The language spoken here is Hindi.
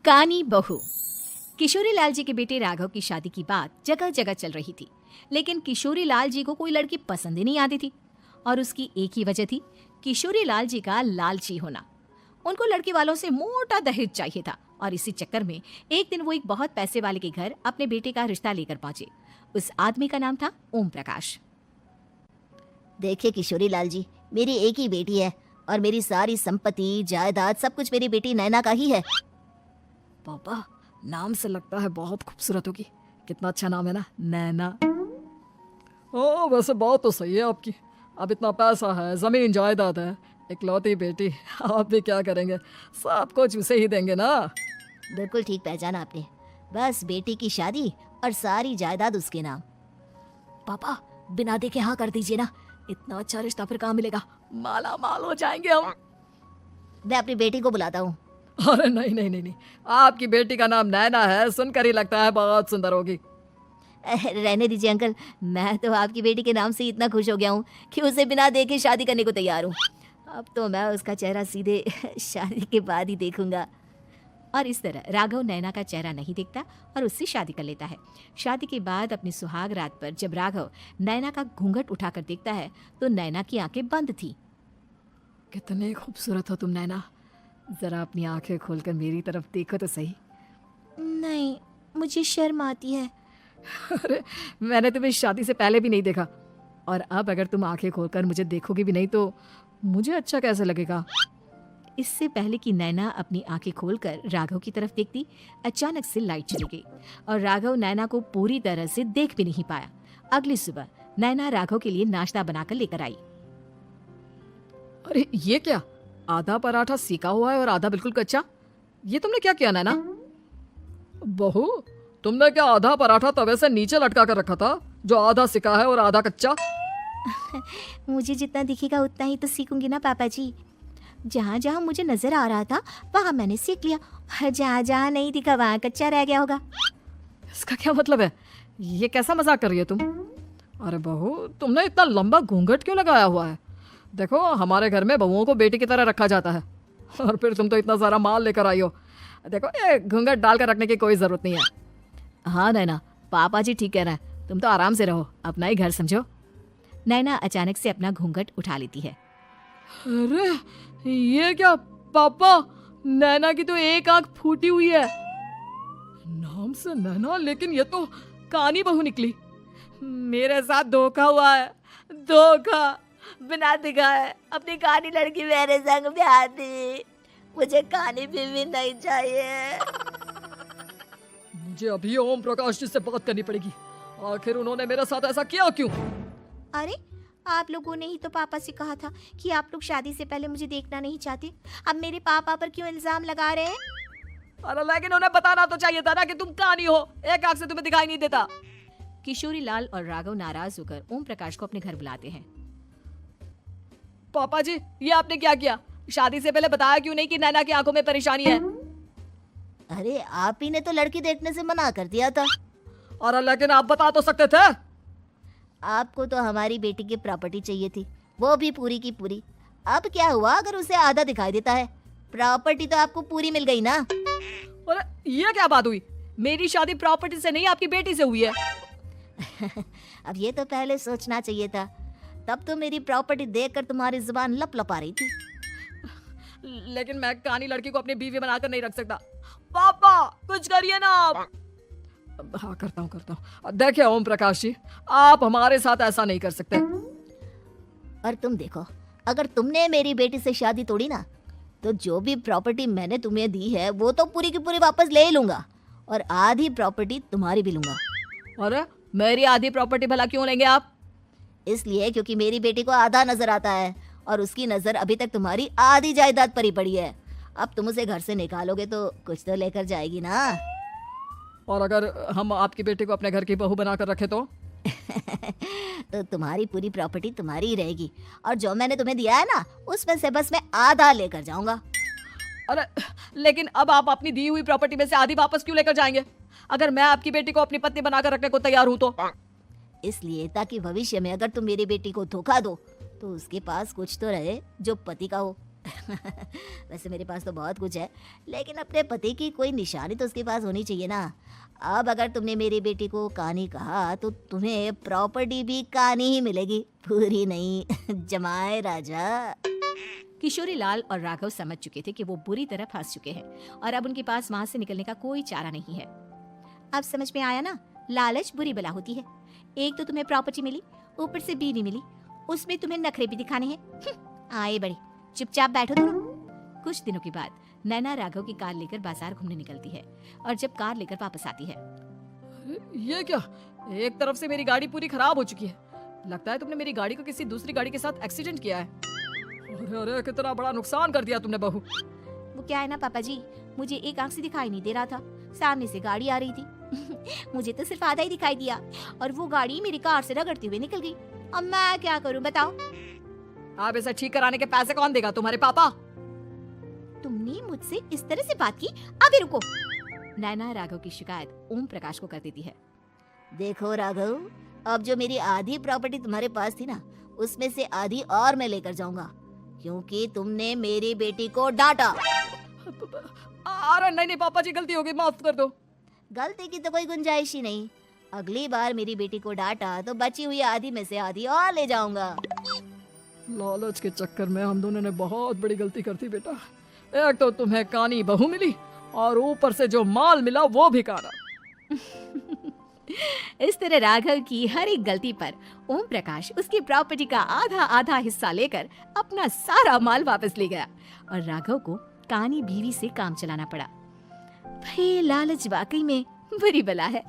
कानी बहू। किशोरी लाल जी के बेटे राघव की शादी की बात जगह जगह चल रही थी, लेकिन किशोरी लाल जी को कोई लड़की पसंद ही नहीं आती थी। और उसकी एक ही वजह थी, किशोरी लाल जी का लालची होना। उनको लड़की वालों से मोटा दहेज चाहिए था और इसी चक्कर में एक दिन वो एक बहुत पैसे वाले के घर अपने बेटे का रिश्ता लेकर पहुंचे। उस आदमी का नाम था ओम प्रकाश। देखिए किशोरी लाल जी, मेरी एक ही बेटी है और मेरी सारी संपत्ति जायदाद सब कुछ मेरी बेटी नैना का ही है। पापा, नाम से लगता है बहुत खूबसूरत होगी। कितना अच्छा नाम है ना, नैना। ओ वैसे बात तो सही है आपकी। अब इतना पैसा है, जमीन जायदाद है, इकलौती बेटी, आप भी क्या करेंगे? सब कुछ उसे ही देंगे ना। बिल्कुल ठीक पहचाना आपने। बस बेटी की शादी और सारी जायदाद उसके नाम। पापा, बिना देखे हाँ कर दीजिए ना। इतना अच्छा रिश्ता फिर कहाँ मिलेगा? माला माल हो जाएंगे हम। मैं अपनी बेटी को बुलाता हूँ। अरे नहीं नहीं नहीं नहीं, आपकी बेटी का नाम नैना है, सुनकर ही लगता है बहुत सुंदर होगी। रहने दीजिए अंकल, मैं तो आपकी बेटी के नाम से इतना खुश हो गया हूँ कि उसे बिना देखे शादी करने को तैयार हूँ। अब तो मैं उसका चेहरा सीधे शादी के बाद ही देखूंगा। और इस तरह राघव नैना का चेहरा नहीं देखता और उससे शादी कर लेता है। शादी के बाद अपनी सुहाग रात पर जब राघव नैना का घूंघट उठाकर देखता है तो नैना की आंखें बंद थी। कितने खूबसूरत हो तुम नैना, जरा अपनी आंखें खोलकर मेरी तरफ देखो तो सही। नहीं, मुझे शर्म आती है। अरे मैंने तुम्हें शादी से पहले भी नहीं देखा, और अब अगर तुम आंखें खोलकर मुझे देखोगी भी नहीं तो मुझे अच्छा कैसे लगेगा? इससे पहले कि नैना अपनी आंखें खोलकर राघव की तरफ देखती, अचानक से लाइट चली गई और राघव नैना को पूरी तरह से देख भी नहीं पाया। अगली सुबह नैना राघव के लिए नाश्ता बनाकर लेकर आई। अरे ये क्या, आधा पराठा सेका हुआ है और आधा बिल्कुल कच्चा। ये तुमने क्या किया नैना? बहू, तुमने क्या आधा पराठा तवे से नीचे लटका कर रखा था, जो आधा सिका है और आधा कच्चा? मुझे जितना दिखेगा उतना ही तो सीखूंगी ना पापा जी। जहाँ जहाँ मुझे नजर आ रहा था वहाँ मैंने सीख लिया, जहाँ जहाँ नहीं दिखा वहाँ कच्चा रह गया होगा। इसका क्या मतलब है? ये कैसा मजाक कर रही है तुम? अरे बहू, तुमने इतना लंबा घूंघट क्यों लगाया हुआ है? देखो, हमारे घर में बहुओं को बेटी की तरह रखा जाता है, और फिर तुम तो इतना सारा माल लेकर आई हो। देखो, ये घूंघट डालकर रखने की कोई जरूरत नहीं है। हाँ नैना, पापा जी ठीक कह रहे हैं, तुम तो आराम से रहो, अपना ही घर समझो। नैना अचानक से अपना घूंघट उठा लेती है। अरे ये क्या पापा, नैना की तो एक आंख फूटी हुई है। नाम से नैना, लेकिन ये तो कानी बहू निकली। मेरे साथ धोखा हुआ है, धोखा। बिना दिखाए अपनी कानी लड़की मेरे संग ब्याह दी। मुझे कानी बीवी नहीं चाहिए। मुझे अभी ओम प्रकाश जी से बात करनी पड़ेगी। आखिर उन्होंने मेरे साथ ऐसा किया क्यों? अरे आप लोगों ने ही तो पापा से कहा था कि आप लोग शादी से पहले मुझे देखना नहीं चाहते। अब मेरे पापा पर क्यों इल्जाम लगा रहे हैं? अरे लेकिन उन्हें बताना तो चाहिए था ना कि तुम कानी हो, एक आंख से तुम्हें दिखाई नहीं देता। किशोरी लाल और राघव नाराज होकर ओम प्रकाश को अपने घर बुलाते हैं। पापा जी, ये आपने क्या किया? शादी से पहले बताया क्यों नहीं कि नैना की आंखों में परेशानी है? अरे आप ही ने तो लड़की देखने से मना कर दिया था। अरे लेकिन आप बता तो सकते थे। आपको तो हमारी बेटी की प्रॉपर्टी चाहिए थी, वो भी पूरी की पूरी। अब क्या हुआ अगर उसे आधा दिखाई देता है? प्रॉपर्टी तो आपको पूरी मिल गई ना। अरे ये क्या बात हुई? मेरी शादी प्रॉपर्टी से नहीं, आपकी बेटी से हुई है। अब ये तो पहले सोचना चाहिए था, तब तो मेरी प्रॉपर्टी देखकर तुम्हारी जुबान लप लप आ रही थी। लेकिन मैं कानी लड़की को अपनी बीवी बनाकर नहीं रख सकता। पापा कुछ करिए ना आप। हाँ करता हूँ। देखिए ओम प्रकाश जी, आप हमारे साथ ऐसा नहीं कर सकते। और तुम देखो, अगर तुमने मेरी बेटी से शादी तोड़ी ना, तो जो भी प्रॉपर्टी मैंने तुम्हें दी है वो तो पूरी की पूरी वापस ले लूंगा, और आधी प्रॉपर्टी तुम्हारी भी लूंगा। अरे मेरी आधी प्रॉपर्टी भला क्यों लेंगे आप? इसलिए क्योंकि मेरी बेटी को आधा नजर आता है और उसकी नजर अभी तक तुम्हारी आधी जायदाद पर ही पड़ी है। अब तुम उसे घर से निकालोगे तो कुछ तो लेकर जाएगी ना। और अगर हम आपकी बेटी को अपने घर की बहू बनाकर रखे तो? तो तुम्हारी पूरी प्रॉपर्टी तुम्हारी ही रहेगी, और जो मैंने तुम्हें दिया है ना, उसमें से बस मैं आधा लेकर जाऊंगा। अरे लेकिन अब आप अपनी दी हुई प्रॉपर्टी में से आधी वापस क्यों लेकर जाएंगे, अगर मैं आपकी बेटी को अपनी पत्नी बनाकर रखने को तैयार हूं तो? इसलिए ताकि भविष्य में अगर तुम मेरी बेटी को धोखा दो तो उसके पास कुछ तो रहे जो पति का हो। वैसे मेरे पास तो बहुत कुछ है, लेकिन अपने पति की कोई निशानी तो उसके पास होनी चाहिए ना। अब अगर तुमने मेरी बेटी को कानी कहा तो तुम्हें प्रॉपर्टी भी कानी ही मिलेगी, पूरी नहीं। जमाए राजा। किशोरी लाल और राघव समझ चुके थे कि वो बुरी तरह फंस चुके हैं और अब उनके पास वहां से निकलने का कोई चारा नहीं है। अब समझ में आया ना, लालच बुरी बला होती है। एक तो तुम्हें प्रॉपर्टी मिली, ऊपर से बीवी मिली, उसमें तुम्हें नखरे भी दिखाने हैं। आए बड़ी, चुपचाप बैठो दोनों। कुछ दिनों के बाद नैना राघव की कार लेकर बाजार घूमने निकलती है और जब कार लेकर वापस आती है, अरे, ये क्या, एक तरफ से मेरी गाड़ी पूरी खराब हो चुकी है। लगता है तुमने मेरी गाड़ी को किसी दूसरी गाड़ी के साथ एक्सीडेंट किया है। अरे अरे, कितना बड़ा नुकसान कर दिया तुमने बहू। वो क्या है ना पापा जी, मुझे एक आंख से दिखाई नहीं दे रहा था, सामने से गाड़ी आ रही थी। मुझे तो सिर्फ आधा ही दिखाई दिया और वो गाड़ी मेरी कार से रगड़ती हुई निकल गई। अब मैं क्या करूं बताओ? अब इसे ठीक कराने के पैसे कौन देगा, तुम्हारे पापा? तुमने मुझसे इस तरह से बात की? अभी रुको। नैना राघव की शिकायत ओम प्रकाश को कर देती है। देखो राघव, अब जो मेरी आधी प्रॉपर्टी तुम्हारे पास थी ना, उसमें से आधी और मैं लेकर जाऊंगा, क्योंकि तुमने मेरी बेटी को डांटा। अरे नहीं नहीं पापा जी, गलती हो गई, माफ कर दो। गलती की तो कोई गुंजाइश ही नहीं। अगली बार मेरी बेटी को डांटा तो बची हुई आधी में से आधी और ले जाऊंगा। लालच के चक्कर में हम दोनों ने बहुत बड़ी गलती कर दी बेटा। एक तो तुम्हें कानी बहू मिली और ऊपर से जो माल मिला वो भी काना। इस तरह राघव की हर एक गलती पर ओम प्रकाश उसकी प्रॉपर्टी का आधा आधा हिस्सा लेकर अपना सारा माल वापस ले गया और राघव को कानी बीवी से काम चलाना पड़ा। भाई लालच वाकई में बुरी बला है।